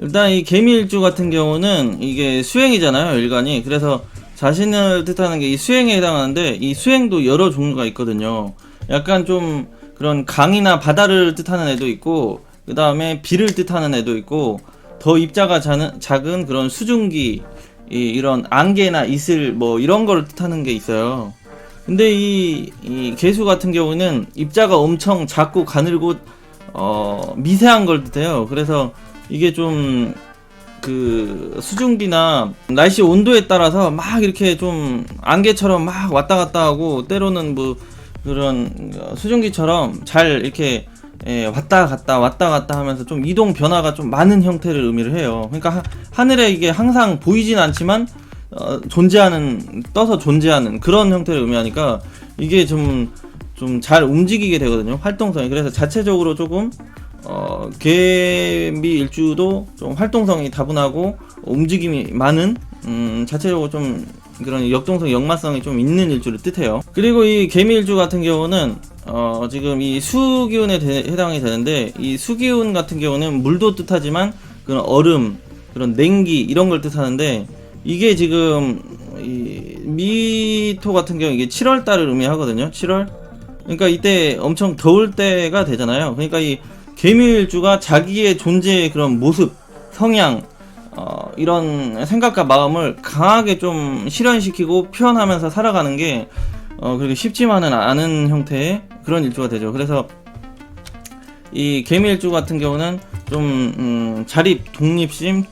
일단 이 개미일주 같은 경우는 이게 수행이잖아요, 일간이. 그래서 자신을 뜻하는 게 이 수행에 해당하는데, 이 수행도 여러 종류가 있거든요. 약간 좀 그런 강이나 바다를 뜻하는 애도 있고, 그 다음에 비를 뜻하는 애도 있고, 더 입자가 작은 그런 수증기, 이런 안개나 이슬 뭐 이런 걸 뜻하는 게 있어요. 근데 이 개수 같은 경우는 입자가 엄청 작고 가늘고 미세한 걸 뜻해요. 그래서 이게 좀 그 수증기나 날씨 온도에 따라서 막 이렇게 좀 안개처럼 막 왔다 갔다 하고, 때로는 뭐 그런 수증기처럼 잘 이렇게 왔다 갔다 하면서 좀 이동 변화가 좀 많은 형태를 의미를 해요. 그러니까 하늘에 이게 항상 보이진 않지만 떠서 존재하는 그런 형태를 의미하니까, 이게 좀 잘 움직이게 되거든요, 활동성이. 그래서 자체적으로 조금 개미 일주도 좀 활동성이 다분하고 움직임이 많은, 자체적으로 좀 그런 역동성, 역마성이 좀 있는 일주를 뜻해요. 그리고 이 개미 일주 같은 경우는 지금 이 수기운에 해당이 되는데, 이 수기운 같은 경우는 물도 뜻하지만 그런 얼음, 그런 냉기 이런 걸 뜻하는데, 이게 지금 이 미토 같은 경우 이게 7월 달을 의미하거든요. 7월. 그러니까 이때 엄청 더울 때가 되잖아요. 그러니까 이 개미일주가 자기의 존재의 그런 모습, 성향, 이런 생각과 마음을 강하게 좀 실현시키고 표현하면서 살아가는 게 그렇게 쉽지만은 않은 형태의 그런 일주가 되죠. 그래서 이 개미일주 같은 경우는 좀 자립, 독립심,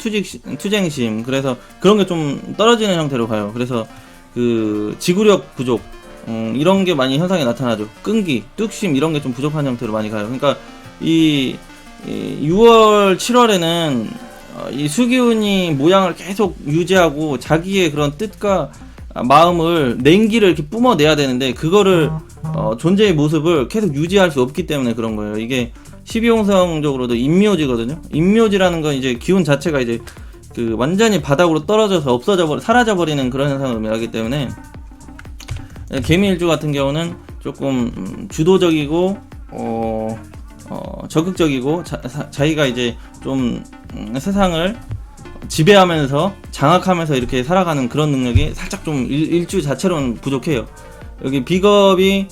투쟁심, 그래서 그런 게 좀 떨어지는 형태로 가요. 그래서 그 지구력 부족, 이런 게 많이 현상이 나타나죠. 끈기, 뚝심 이런 게 좀 부족한 형태로 많이 가요. 그러니까 이 6월, 7월에는 이 수기운이 모양을 계속 유지하고 자기의 그런 뜻과 마음을, 냉기를 이렇게 뿜어내야 되는데, 그거를 존재의 모습을 계속 유지할 수 없기 때문에 그런 거예요. 이게 12홍성적으로도 인묘지거든요. 인묘지라는 건 이제 기운 자체가 이제 그 완전히 바닥으로 떨어져서 사라져버리는 그런 현상을 의미하기 때문에, 개미일주 같은 경우는 조금 주도적이고 적극적이고 자기가 이제 좀 세상을 지배하면서 장악하면서 이렇게 살아가는 그런 능력이 살짝 좀 일주 자체로는 부족해요. 여기 비겁이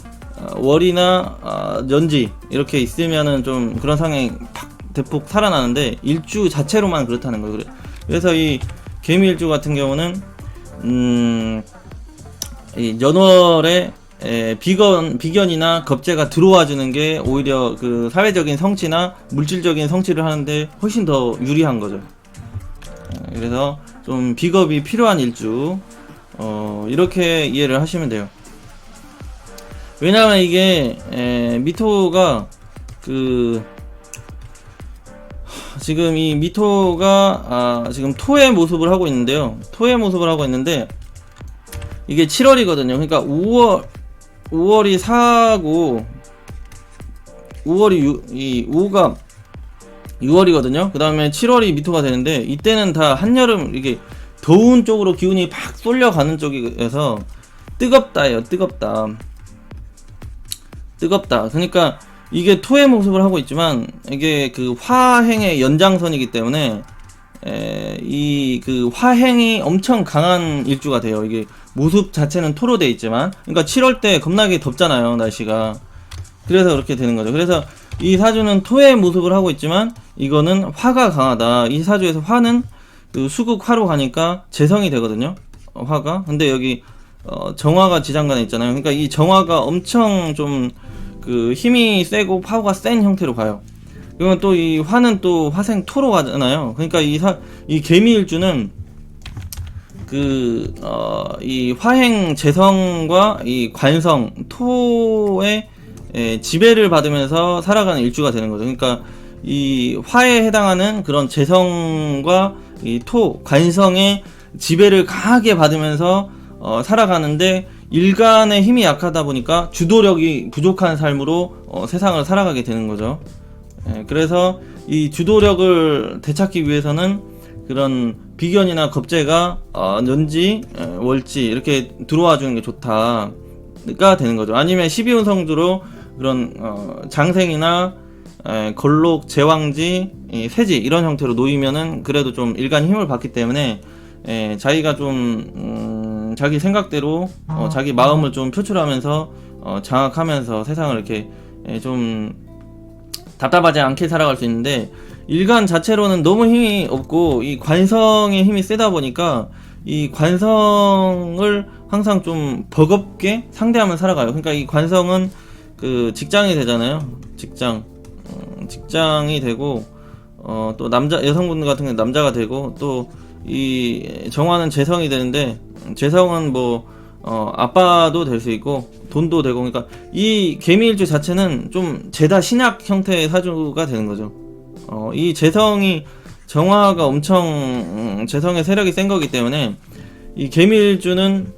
월이나 연지 이렇게 있으면은 좀 그런 상황이 대폭 살아나는데, 일주 자체로만 그렇다는 거예요. 그래서 이 개미일주 같은 경우는 이 연월에 비견이나 겁재가 들어와 주는 게 오히려 그 사회적인 성취나 물질적인 성취를 하는데 훨씬 더 유리한 거죠. 그래서 좀 비겁이 필요한 일주, 이렇게 이해를 하시면 돼요. 왜냐하면 이게 미토가 지금 이 미토가 지금 토의 모습을 하고 있는데요. 토의 모습을 하고 있는데, 이게 7월이거든요. 그러니까 5월이 사고, 5가 6월이거든요. 그 다음에 7월이 미토가 되는데, 이때는 다 한여름, 이게 더운 쪽으로 기운이 팍 쏠려가는 쪽이어서 뜨겁다예요. 뜨겁다. 그러니까 이게 토의 모습을 하고 있지만, 이게 그 화행의 연장선이기 때문에 이 그 화행이 엄청 강한 일주가 돼요. 이게 모습 자체는 토로 돼 있지만, 그러니까 7월 때 겁나게 덥잖아요, 날씨가. 그래서 그렇게 되는 거죠. 그래서 이 사주는 토의 모습을 하고 있지만, 이거는 화가 강하다. 이 사주에서 화는 그 수국 화로 가니까 재성이 되거든요, 화가. 근데 여기 정화가 지장간에 있잖아요. 그러니까 이 정화가 엄청 좀 그 힘이 세고 파워가 센 형태로 가요. 그러면 또 이 화는 또 화생 토로 가잖아요. 그러니까 이 개미일주는 이 화행 재성과 이 관성 토의 지배를 받으면서 살아가는 일주가 되는 거죠. 그러니까 이 화에 해당하는 그런 재성과 이 토 관성의 지배를 강하게 받으면서 살아가는데, 일간의 힘이 약하다 보니까 주도력이 부족한 삶으로 세상을 살아가게 되는 거죠. 그래서 이 주도력을 되찾기 위해서는 그런 비견이나 겁재가 연지, 월지 이렇게 들어와 주는 게 좋다가 되는 거죠. 아니면 12운성주로 그런 장생이나 걸록, 제왕지 이 쇠지 이런 형태로 놓이면은 그래도 좀 일간이 힘을 받기 때문에 자기가 좀 자기 생각대로 자기 마음을 좀 표출하면서 장악하면서 세상을 이렇게 좀 답답하지 않게 살아갈 수 있는데, 일간 자체로는 너무 힘이 없고 이 관성의 힘이 세다 보니까 이 관성을 항상 좀 버겁게 상대하면 살아가요. 그러니까 이 관성은 그 직장이 되잖아요. 직장이 되고 또 여성분들 같은 경우는 남자가 되고, 또 이 정화는 재성이 되는데, 재성은 뭐 아빠도 될 수 있고 돈도 되고, 그러니까 이 개미일주 자체는 좀 제다 신약 형태의 사주가 되는 거죠. 이 재성이 정화가 엄청 재성의 세력이 센 거기 때문에 이 개미일주는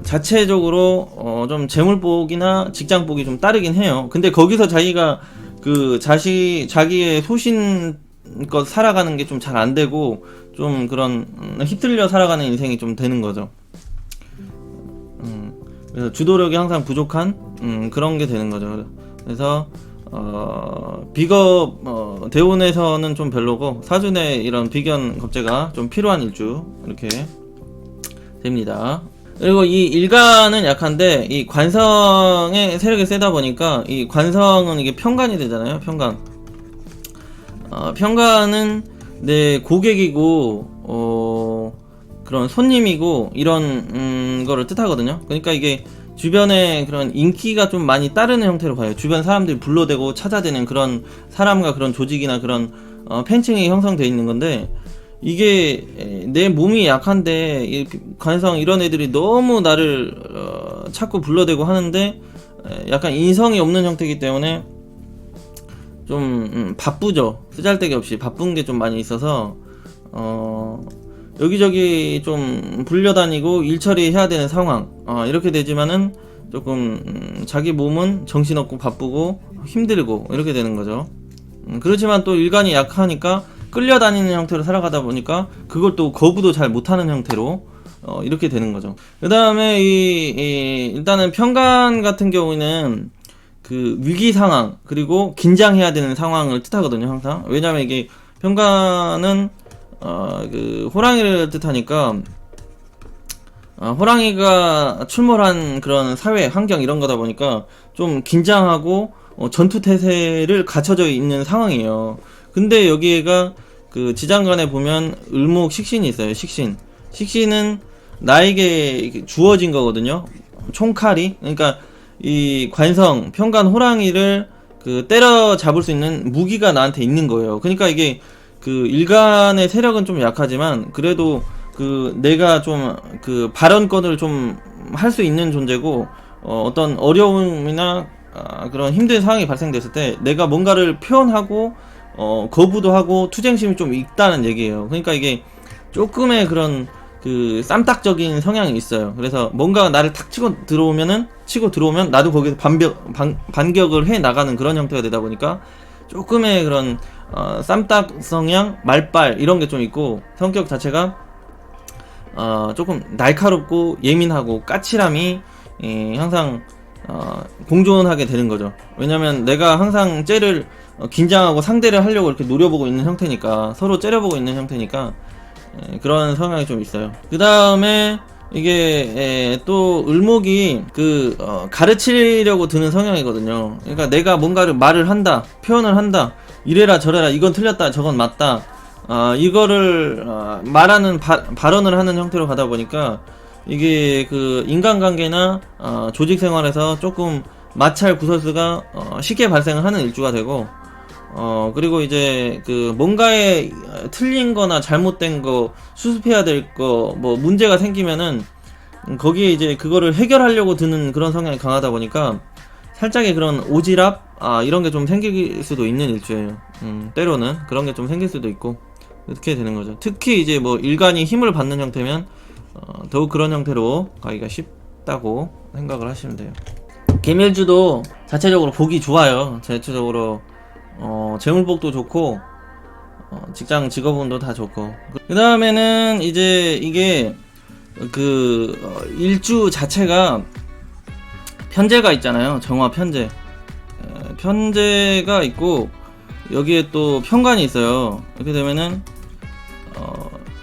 자체적으로 좀 재물복이나 직장복이 좀 따르긴 해요. 근데 거기서 자기가 그 자기의 소신껏 살아가는 게 좀 잘 안 되고, 좀 그런 휩쓸려 살아가는 인생이 좀 되는 거죠. 그래서 주도력이 항상 부족한 그런 게 되는 거죠. 그래서 비겁 대운에서는 좀 별로고, 사주내 이런 비견 겁재가 좀 필요한 일주 이렇게 됩니다. 그리고 이 일간은 약한데 이 관성의 세력이 세다 보니까 이 관성은 이게 편관이 되잖아요. 편관은 내 고객이고 그런 손님이고 이런 거를 뜻하거든요. 그러니까 이게 주변에 그런 인기가 좀 많이 따르는 형태로 가요. 주변 사람들이 불러대고 찾아대는 그런 사람과 그런 조직이나 그런 팬층이 형성되어 있는 건데, 이게 내 몸이 약한데 이 관성 이런 애들이 너무 나를 자꾸 불러대고 하는데 약간 인성이 없는 형태이기 때문에 좀 바쁘죠. 쓰잘데기 없이 바쁜 게 좀 많이 있어서 여기저기 좀 불려다니고 일처리 해야 되는 상황, 이렇게 되지만은 조금 자기 몸은 정신없고 바쁘고 힘들고 이렇게 되는 거죠. 그렇지만 또 일간이 약하니까 끌려다니는 형태로 살아가다 보니까 그걸 또 거부도 잘 못하는 형태로 이렇게 되는 거죠. 그 다음에 일단은 편관 같은 경우는 그 위기 상황 그리고 긴장해야 되는 상황을 뜻하거든요, 항상. 왜냐면 이게 편관은 그 호랑이를 뜻하니까 호랑이가 출몰한 그런 사회 환경 이런 거다 보니까 좀 긴장하고 전투 태세를 갖춰져 있는 상황이에요. 근데 여기에가 그 지장간에 보면 을목 식신이 있어요. 식신은 나에게 주어진 거거든요. 총칼이. 그러니까 이 관성 편관 호랑이를 그 때려 잡을 수 있는 무기가 나한테 있는 거예요. 그러니까 이게 그 일간의 세력은 좀 약하지만 그래도 그 내가 좀 그 발언권을 좀 할 수 있는 존재고, 어떤 어려움이나 그런 힘든 상황이 발생됐을 때 내가 뭔가를 표현하고 거부도 하고 투쟁심이 좀 있다는 얘기예요. 그러니까 이게 조금의 그런 그 쌈딱적인 성향이 있어요. 그래서 뭔가 나를 탁 치고 들어오면 나도 거기서 반격을 해 나가는 그런 형태가 되다 보니까 조금의 그런 쌈딱 성향, 말빨 이런 게 좀 있고, 성격 자체가 조금 날카롭고 예민하고 까칠함이 항상 공존하게 되는 거죠. 왜냐면 내가 항상 쟤를 긴장하고 상대를 하려고 이렇게 노려보고 있는 형태니까, 서로 째려보고 있는 형태니까 그런 성향이 좀 있어요. 그 다음에 이게 또 을목이 그 가르치려고 드는 성향이거든요. 그러니까 내가 뭔가를 말을 한다, 표현을 한다, 이래라 저래라, 이건 틀렸다 저건 맞다, 이거를 말하는 발언을 하는 형태로 가다 보니까 이게 그 인간관계나 조직 생활에서 조금 마찰 구설수가 쉽게 발생을 하는 일주가 되고, 그리고 이제 그 뭔가에 틀린 거나 잘못된 거, 수습해야 될 거, 뭐 문제가 생기면은 거기에 이제 그거를 해결하려고 드는 그런 성향이 강하다 보니까 살짝의 그런 오지랖 이런 게 좀 생길 수도 있는 일주예요. 때로는 그런 게 좀 생길 수도 있고 이렇게 되는 거죠. 특히 이제 뭐 일간이 힘을 받는 형태면 더욱 그런 형태로 가기가 쉽다고 생각을 하시면 돼요. 개밀주도 자체적으로 복이 좋아요. 자체적으로 재물복도 좋고 직장 직업운도 다 좋고, 그 다음에는 이제 이게 그 일주 자체가 편제가 있잖아요. 정화 편제가 있고, 여기에 또 편관이 있어요. 이렇게 되면은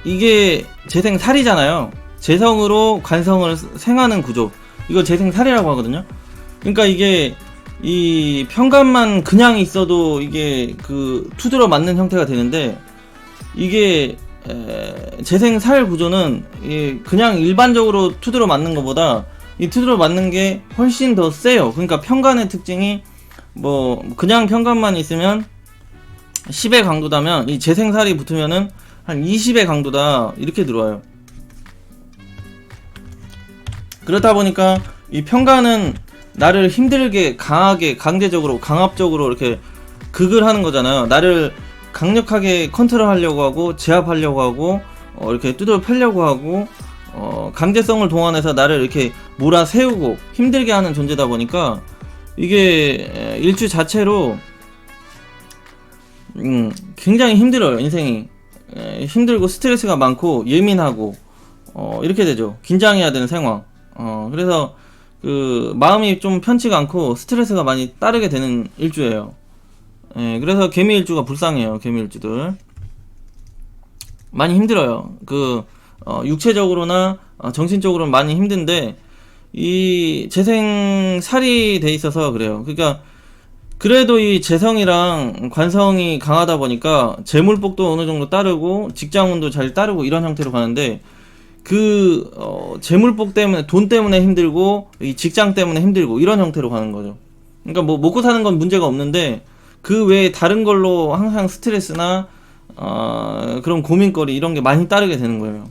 이게 재생살이잖아요. 재성으로 관성을 생하는 구조, 이거 재생살이라고 하거든요. 그러니까 이게 이 편관만 그냥 있어도 이게 그 투드러 맞는 형태가 되는데, 이게 재생살 구조는 그냥 일반적으로 투드러 맞는 것보다 이 투드러 맞는 게 훨씬 더 세요. 그러니까 편관의 특징이 뭐 그냥 편관만 있으면 10의 강도다면 이 재생살이 붙으면은 한 20의 강도다 이렇게 들어와요. 그렇다 보니까 이 편관은 나를 힘들게 강하게 강제적으로 강압적으로 이렇게 극을 하는 거잖아요. 나를 강력하게 컨트롤하려고 하고 제압하려고 하고 이렇게 두드려 패려고 하고 강제성을 동원해서 나를 이렇게 몰아세우고 힘들게 하는 존재다 보니까 이게 일주 자체로 굉장히 힘들어요. 인생이 힘들고 스트레스가 많고 예민하고 이렇게 되죠. 긴장해야 되는 상황. 그래서 그 마음이 좀 편치가 않고 스트레스가 많이 따르게 되는 일주예요. 그래서 개미 일주가 불쌍해요. 개미 일주들 많이 힘들어요. 그 육체적으로나 정신적으로는 많이 힘든데 이 재생살이 돼 있어서 그래요. 그러니까 그래도 이 재성이랑 관성이 강하다 보니까 재물복도 어느 정도 따르고 직장운도 잘 따르고 이런 형태로 가는데, 그 재물복 때문에 돈 때문에 힘들고 이 직장 때문에 힘들고 이런 형태로 가는 거죠. 그러니까 뭐 먹고 사는 건 문제가 없는데 그 외에 다른 걸로 항상 스트레스나 그런 고민거리 이런 게 많이 따르게 되는 거예요.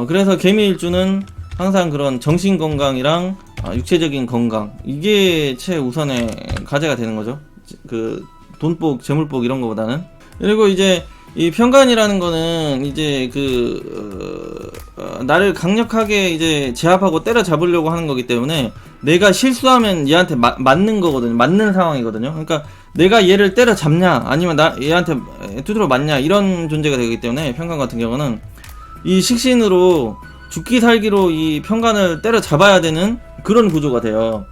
그래서 개미일주는 항상 그런 정신 건강이랑 육체적인 건강, 이게 최우선의 과제가 되는 거죠. 그 돈복, 재물복 이런 거보다는. 그리고 이제 이 편관이라는 거는 이제 나를 강력하게 이제 제압하고 때려잡으려고 하는 거기 때문에 내가 실수하면 얘한테 맞는 거거든요. 맞는 상황이거든요. 그러니까 내가 얘를 때려잡냐 아니면 얘한테 두드려 맞냐 이런 존재가 되기 때문에 편관 같은 경우는 이 식신으로 죽기 살기로 이 편관을 때려잡아야 되는 그런 구조가 돼요.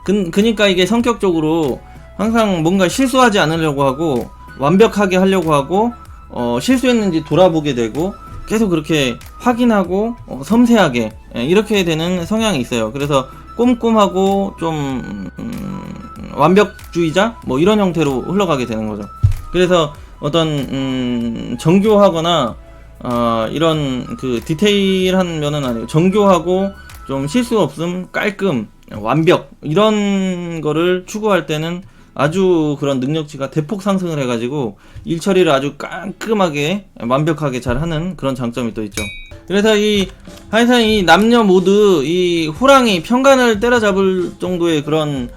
그니까 이게 성격적으로 항상 뭔가 실수하지 않으려고 하고 완벽하게 하려고 하고 실수했는지 돌아보게 되고 계속 그렇게 확인하고 섬세하게 이렇게 되는 성향이 있어요. 그래서 꼼꼼하고 좀 완벽주의자 뭐 이런 형태로 흘러가게 되는 거죠. 그래서 어떤 정교하거나 이런 그 디테일한 면은 아니고 정교하고 좀 실수 없음, 깔끔, 완벽 이런 거를 추구할 때는 아주 그런 능력치가 대폭 상승을 해가지고 일 처리를 아주 깔끔하게 완벽하게 잘 하는 그런 장점이 또 있죠. 그래서 하여튼 이 남녀 모두 이 호랑이 편관을 때려잡을 정도의 그런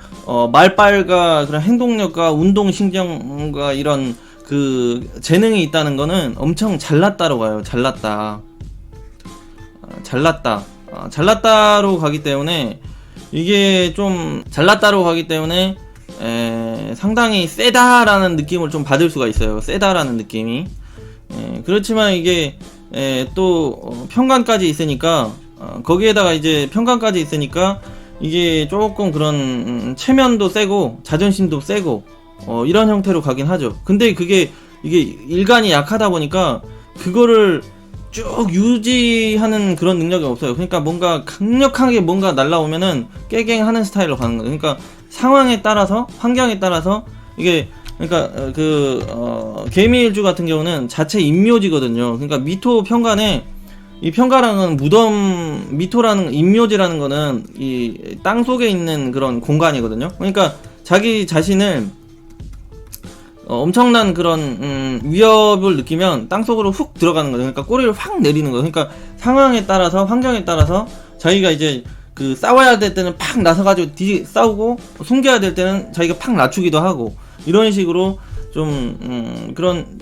말빨과 그런 행동력과 운동신경과 이런 그 재능이 있다는 거는 엄청 잘났다로 가요. 잘났다로 가기 때문에 이게 좀 잘났다로 가기 때문에 상당히 세다라는 느낌을 좀 받을 수가 있어요. 세다라는 느낌이. 그렇지만 이게 또 편관까지 있으니까 거기에다가 이제 편관까지 있으니까 이게 조금 그런 체면도 세고 자존심도 세고 이런 형태로 가긴 하죠. 근데 이게 일간이 약하다 보니까 그거를 쭉 유지하는 그런 능력이 없어요. 그러니까 뭔가 강력하게 뭔가 날라오면은 깨갱하는 스타일로 가는 거예요. 그러니까 상황에 따라서, 환경에 따라서 이게, 그러니까 개미일주 같은 경우는 자체 인묘지거든요. 그러니까 미토 편관에 이 편관은 미토라는 인묘지라는 거는 이 땅 속에 있는 그런 공간이거든요. 그러니까 자기 자신을 엄청난 그런 위협을 느끼면 땅속으로 훅 들어가는 거죠. 그러니까 꼬리를 확 내리는 거예요. 그러니까 상황에 따라서, 환경에 따라서 자기가 이제 그 싸워야 될 때는 팍 나서가지고 싸우고 숨겨야 될 때는 자기가 팍 낮추기도 하고 이런 식으로 좀 그런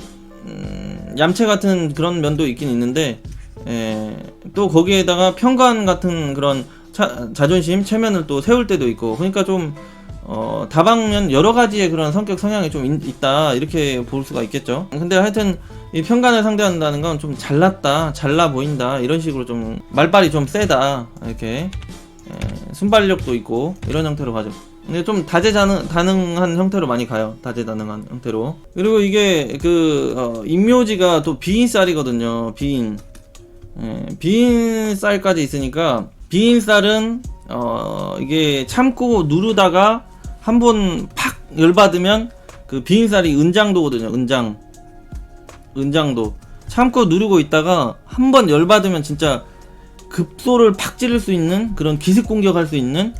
얌체 같은 그런 면도 있긴 있는데 또 거기에다가 편관 같은 그런 자존심, 체면을 또 세울 때도 있고, 그러니까 좀 다방면 여러 가지의 그런 성격 성향이 좀 있다 이렇게 볼 수가 있겠죠. 근데 하여튼 이 편관을 상대한다는 건 좀 잘났다, 잘나 보인다 이런 식으로 좀 말빨이 좀 세다 이렇게 순발력도 있고 이런 형태로 가죠. 근데 좀 다재다능한 형태로 많이 가요. 다재다능한 형태로. 그리고 이게 인묘지가 또 비인쌀이거든요. 비인. 예, 비인쌀까지 있으니까, 비인쌀은 이게 참고 누르다가 한번 팍 열받으면 그 비인쌀이 은장도거든요. 은장도. 참고 누르고 있다가 한번 열받으면 진짜 급소를 팍 찌를 수 있는 그런 기습 공격할 수 있는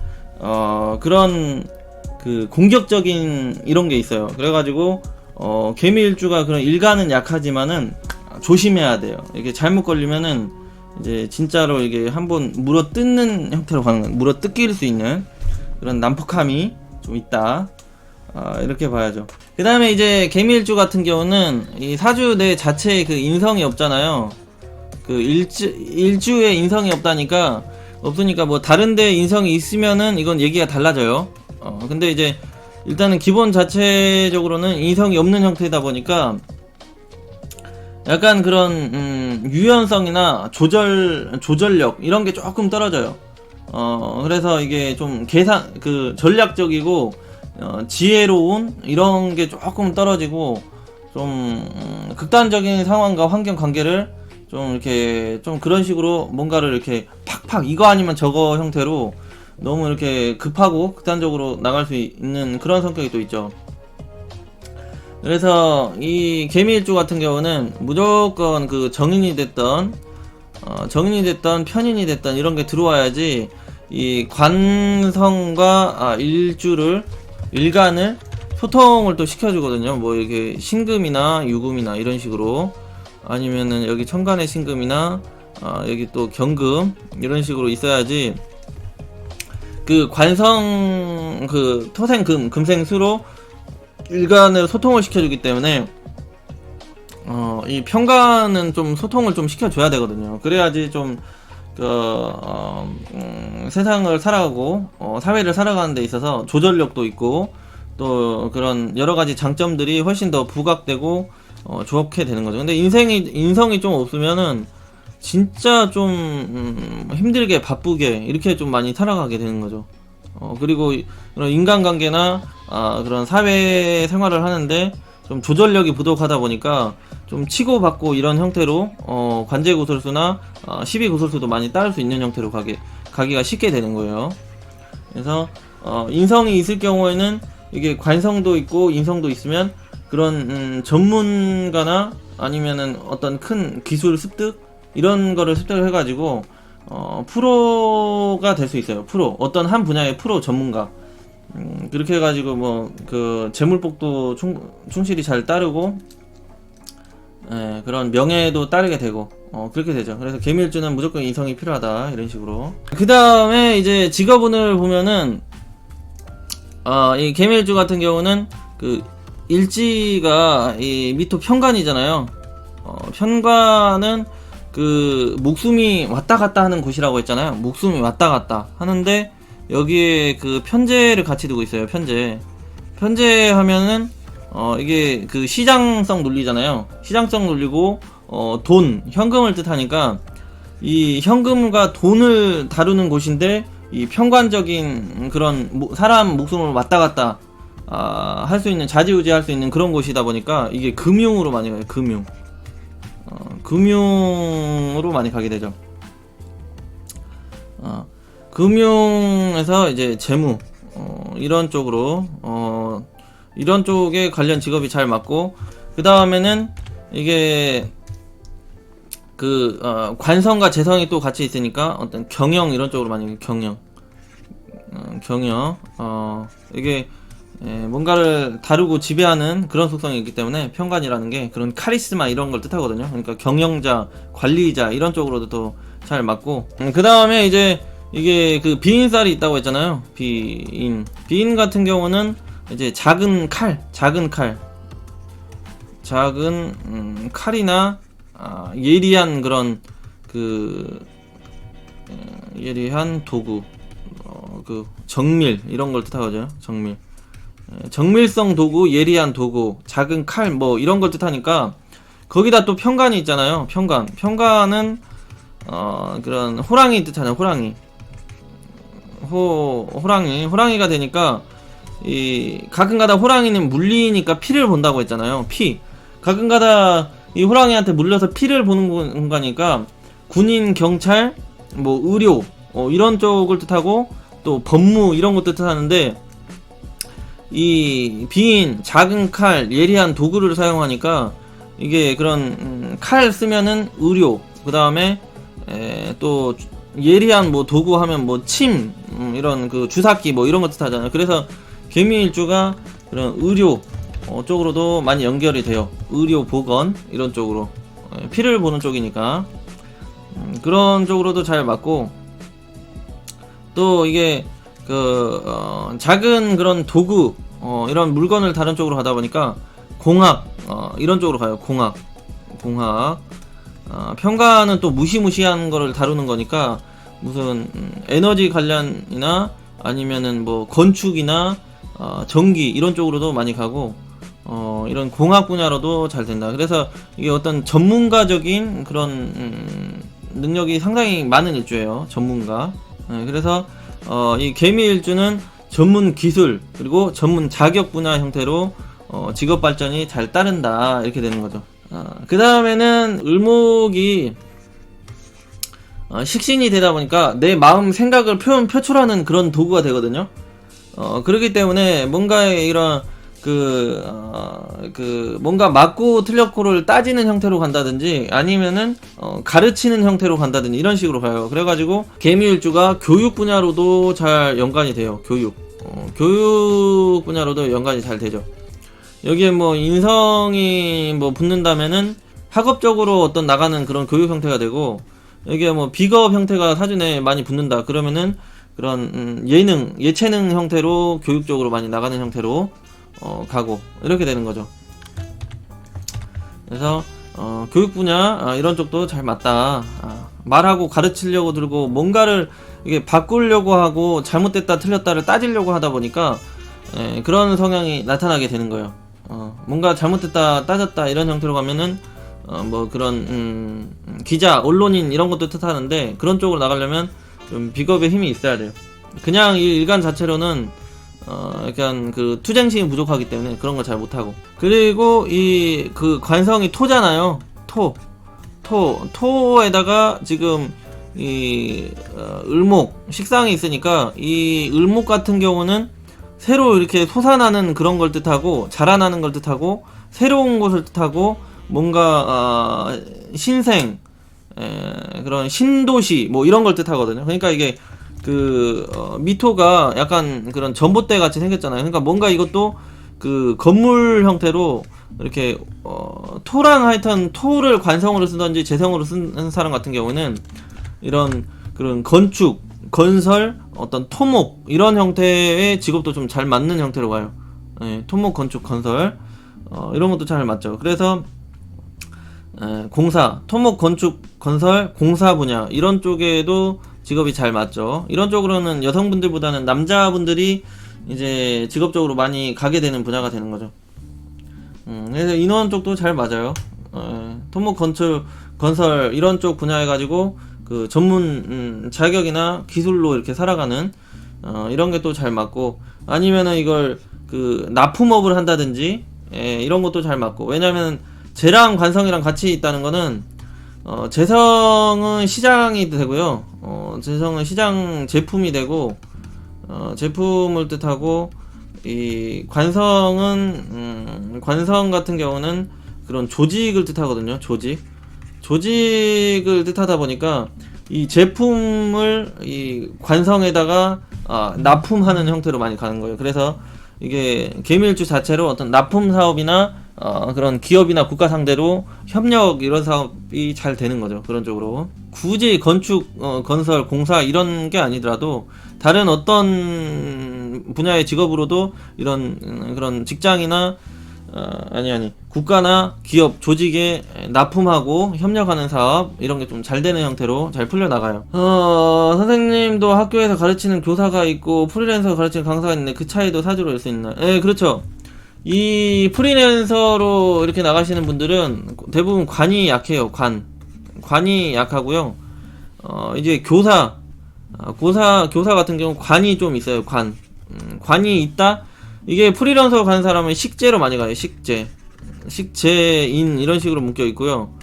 그런 그 공격적인 이런 게 있어요. 그래가지고 개미일주가 그런 일간은 약하지만은 조심해야 돼요. 이게 잘못 걸리면은 이제 진짜로 이게 한번 물어 뜯는 형태로 가는 거예요. 물어 뜯길 수 있는 그런 난폭함이 좀 있다. 이렇게 봐야죠. 그 다음에 이제 개미일주 같은 경우는 이 사주 내 자체에 그 인성이 없잖아요. 그 일주에 인성이 없으니까 뭐 다른데 인성이 있으면은 이건 얘기가 달라져요. 근데 이제 일단은 기본 자체적으로는 인성이 없는 형태다 보니까 약간 그런 유연성이나 조절력 이런 게 조금 떨어져요. 그래서 이게 좀 전략적이고 지혜로운 이런 게 조금 떨어지고 좀 극단적인 상황과 환경 관계를 좀 이렇게 좀 그런 식으로 뭔가를 이렇게 팍팍 이거 아니면 저거 형태로 너무 이렇게 급하고 극단적으로 나갈 수 있는 그런 성격이 또 있죠. 그래서 이 개미일주 같은 경우는 무조건 그 정인이 됐던 편인이 됐던 이런 게 들어와야지 이 관성과 일간을 소통을 또 시켜주거든요. 뭐 이렇게 신금이나 유금이나 이런 식으로, 아니면은 여기 천간의 신금이나 여기 또 경금 이런 식으로 있어야지 그 관성 그 토생금 금생수로 일간을 소통을 시켜주기 때문에 이 편관은 좀 소통을 좀 시켜줘야 되거든요. 그래야지 좀 세상을 살아가고 사회를 살아가는 데 있어서 조절력도 있고 또 그런 여러가지 장점들이 훨씬 더 부각되고 좋게 되는 거죠. 근데 인성이 좀 없으면은 진짜 좀 힘들게 바쁘게 이렇게 좀 많이 살아가게 되는 거죠. 그리고 그런 인간관계나 그런 사회 생활을 하는데 좀 조절력이 부족하다 보니까 좀 치고받고 이런 형태로 관제구설수나 시비구설수도 많이 따를 수 있는 형태로 가기가 쉽게 되는 거예요. 그래서 인성이 있을 경우에는 이게 관성도 있고 인성도 있으면 그런 전문가나 아니면은 어떤 큰 기술 습득 이런 거를 습득을 해가지고 프로가 될 수 있어요. 어떤 한 분야의 프로 전문가. 그렇게 해가지고 뭐 그 재물복도 충실히 잘 따르고 그런 명예도 따르게 되고 그렇게 되죠. 그래서 개미일주는 무조건 인성이 필요하다 이런 식으로. 그 다음에 이제 직업운을 보면은 이 개미일주 같은 경우는 그 일지가 이 미토 편관이잖아요. 편관은 그 목숨이 왔다 갔다 하는 곳이라고 했잖아요. 목숨이 왔다 갔다 하는데 여기에 그 편제를 같이 두고 있어요. 편제 하면은 이게 그 시장성 논리잖아요. 시장성 논리고 돈, 현금을 뜻하니까 이 현금과 돈을 다루는 곳인데 이 편관적인 그런 사람 목숨을 왔다 갔다 할 수 있는, 좌지우지 할 수 있는 그런 곳이다 보니까 이게 금융으로 많이 가요. 금융으로 많이 가게 되죠. 금융에서 이제 재무 이런 쪽으로 이런 쪽에 관련 직업이 잘 맞고, 그 다음에는 이게 그 관성과 재성이 또 같이 있으니까 어떤 경영 이런 쪽으로 많이 경영 이게 뭔가를 다루고 지배하는 그런 속성이 있기 때문에 편관이라는 게 그런 카리스마 이런 걸 뜻하거든요. 그러니까 경영자, 관리자 이런 쪽으로도 또 잘 맞고, 그 다음에 이제 이게 그 비인살이 있다고 했잖아요. 비인 같은 경우는 이제 작은 칼이나 예리한 그런 그 예리한 도구, 그 정밀 이런 걸 뜻하거든요. 정밀성 도구, 예리한 도구, 작은 칼 뭐 이런 걸 뜻하니까 거기다 또 편관이 있잖아요. 편관은 그런 호랑이 뜻하잖아요. 호랑이가 되니까 이 가끔가다 호랑이는 물리니까 피를 본다고 했잖아요. 가끔가다 이 호랑이한테 물려서 피를 보는 공간이니까 군인, 경찰, 뭐 의료 이런 쪽을 뜻하고 또 법무 이런 것 뜻하는데, 이 비인, 작은 칼, 예리한 도구를 사용하니까 이게 그런 칼 쓰면은 의료, 그 다음에 또 예리한 뭐 도구 하면 뭐 침, 이런 그 주사기 뭐 이런 거 뜻하잖아요. 그래서 개미일주가 그런 의료 쪽으로도 많이 연결이 돼요. 의료 보건 이런 쪽으로, 피를 보는 쪽이니까 그런 쪽으로도 잘 맞고, 또 이게 작은 그런 도구 이런 물건을 다른 쪽으로 가다 보니까 공학 이런 쪽으로 가요. 공학 평가는 또 무시무시한 거를 다루는 거니까 무슨 에너지 관련이나 아니면은 뭐 건축이나 전기 이런 쪽으로도 많이 가고, 이런 공학 분야로도 잘 된다. 그래서 이게 어떤 전문가적인 그런 능력이 상당히 많은 일주예요. 전문가. 그래서 이 개미일주는 전문 기술 그리고 전문 자격 분야 형태로 직업 발전이 잘 따른다, 이렇게 되는 거죠. 그 다음에는 을목이 식신이 되다 보니까 내 마음 생각을 표출하는 그런 도구가 되거든요. 그렇기 때문에 뭔가의 이런 뭔가 맞고 틀렸고를 따지는 형태로 간다든지 아니면은 가르치는 형태로 간다든지 이런 식으로 가요. 그래가지고 개미일주가 교육 분야로도 잘 연관이 돼요. 교육 분야로도 연관이 잘 되죠. 여기에 뭐 인성이 뭐 붙는다면은 학업적으로 어떤 나가는 그런 교육 형태가 되고, 여기에 뭐 비겁 형태가 사전에 많이 붙는다 그러면은 그런 예체능 형태로 교육적으로 많이 나가는 형태로 가고, 이렇게 되는 거죠. 그래서 교육 분야 이런 쪽도 잘 맞다. 말하고 가르치려고 들고 뭔가를 이게 바꾸려고 하고 잘못됐다 틀렸다를 따지려고 하다 보니까 그런 성향이 나타나게 되는 거예요. 뭔가 잘못됐다 따졌다 이런 형태로 가면은 뭐 그런 기자, 언론인 이런 것도 뜻하는데, 그런 쪽으로 나가려면 좀 비겁의 힘이 있어야 돼요. 그냥 이 일간 자체로는 약간 그 투쟁심이 부족하기 때문에 그런 걸 잘 못하고. 그리고 이 관성이 토잖아요. 토에다가 지금 이 을목 식상이 있으니까, 이 을목 같은 경우는 새로 이렇게 솟아나는 그런 걸 뜻하고, 자라나는 걸 뜻하고, 새로운 것을 뜻하고, 뭔가 신생, 그런 신도시 뭐 이런 걸 뜻하거든요. 그러니까 이게 미토가 약간 그런 전봇대 같이 생겼잖아요. 그러니까 뭔가 이것도 건물 형태로 이렇게 토랑 하여튼 토를 관성으로 쓰던지 재성으로 쓰는 사람 같은 경우는 이런 그런 건축, 건설, 어떤 토목 이런 형태의 직업도 좀 잘 맞는 형태로 가요. 토목, 건축, 건설 이런 것도 잘 맞죠. 그래서 공사, 토목, 건축, 건설, 공사 분야 이런 쪽에도 직업이 잘 맞죠. 이런 쪽으로는 여성분들보다는 남자분들이 이제 직업적으로 많이 가게 되는 분야가 되는 거죠. 그래서 인원 쪽도 잘 맞아요. 토목, 건축, 건설 이런 쪽 분야 해가지고 그 전문 자격이나 기술로 이렇게 살아가는 이런 게 또 잘 맞고, 아니면은 이걸 납품업을 한다든지 이런 것도 잘 맞고. 왜냐면 재랑 관성이랑 같이 있다는 거는 재성은 시장이 되고요. 재성은 시장 제품이 되고, 제품을 뜻하고, 이 관성은 관성 같은 경우는 그런 조직을 뜻하거든요. 조직을 뜻하다 보니까 이 제품을 이 관성에다가 납품하는 형태로 많이 가는 거예요. 그래서 이게 개미일주 자체로 어떤 납품 사업이나 그런 기업이나 국가 상대로 협력 이런 사업이 잘 되는 거죠. 그런 쪽으로 굳이 건축, 건설, 공사 이런 게 아니더라도 다른 어떤 분야의 직업으로도 이런 그런 직장이나 국가나 기업 조직에 납품하고 협력하는 사업 이런 게 좀 잘 되는 형태로 잘 풀려나가요. 선생님도 학교에서 가르치는 교사가 있고 프리랜서 가르치는 강사가 있는데 그 차이도 사주로 알 수 있나요? 그렇죠. 이 프리랜서로 이렇게 나가시는 분들은 대부분 관이 약해요. 관이 약하고요. 이제 교사 같은 경우 관이 좀 있어요. 관이 있다. 이게 프리랜서 가는 사람은 식재로 많이 가요. 식재인 이런 식으로 묶여 있고요.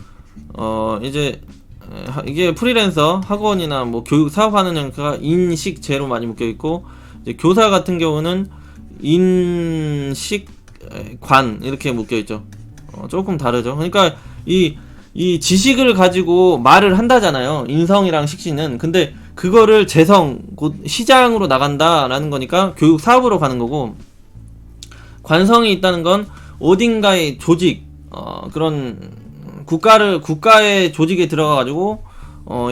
이제 이게 프리랜서 학원이나 뭐 교육 사업하는 형태가 인식재로 많이 묶여 있고, 이제 교사 같은 경우는 인식관 이렇게 묶여 있죠. 조금 다르죠. 그러니까 이 지식을 가지고 말을 한다잖아요. 인성이랑 식신은. 근데 그거를 재성, 곧 시장으로 나간다라는 거니까 교육 사업으로 가는 거고, 관성이 있다는 건 어딘가의 조직, 그런 국가의 조직에 들어가가지고,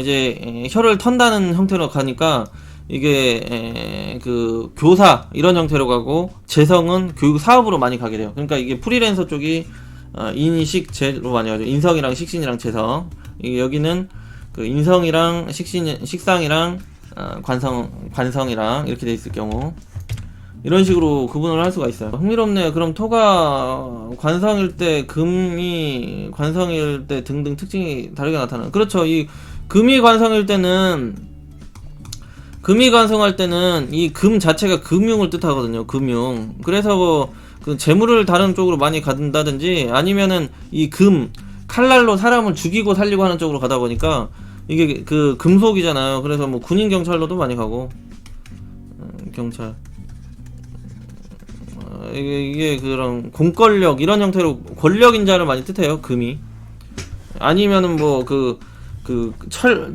이제 혀를 턴다는 형태로 가니까 이게 그 교사 이런 형태로 가고, 재성은 교육 사업으로 많이 가게 돼요. 그러니까 이게 프리랜서 쪽이 인식재로 많이 가죠. 인성이랑 식신이랑 재성. 이게 여기는 그 인성이랑 식상이랑 관성이랑 이렇게 돼 있을 경우 이런 식으로 구분을 할 수가 있어요. 흥미롭네요. 그럼 토가 관성일 때, 금이 관성일 때 등등 특징이 다르게 나타나는. 그렇죠. 이 금이 관성일 때는, 금이 관성할 때는 이 금 자체가 금융을 뜻하거든요. 금융. 그래서 뭐 그 재물을 다른 쪽으로 많이 가든다든지, 아니면은 이 금 칼날로 사람을 죽이고 살리고 하는 쪽으로 가다 보니까 이게 그 금속이잖아요. 그래서 뭐 군인 경찰로도 많이 가고, 경찰. 이게 그런 공권력 이런 형태로 권력인자를 많이 뜻해요. 금이. 아니면은 뭐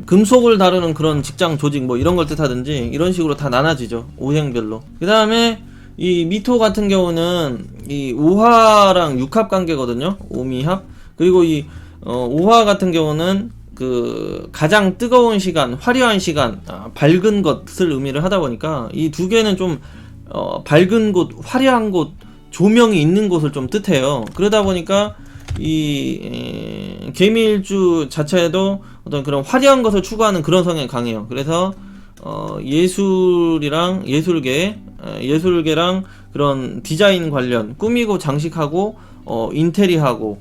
금속을 다루는 그런 직장 조직 뭐 이런 걸 뜻하든지, 이런 식으로 다 나눠지죠. 오행별로. 그 다음에 이 미토 같은 경우는 이 오화랑 육합 관계거든요. 오미합. 그리고 이 오화 같은 경우는 그 가장 뜨거운 시간, 화려한 시간, 밝은 것을 의미를 하다 보니까 이 두 개는 좀 밝은 곳, 화려한 곳, 조명이 있는 곳을 좀 뜻해요. 그러다 보니까 이 개미일주 자체에도 어떤 그런 화려한 것을 추구하는 그런 성향이 강해요. 그래서 예술이랑 예술계랑 그런 디자인 관련, 꾸미고 장식하고 인테리어하고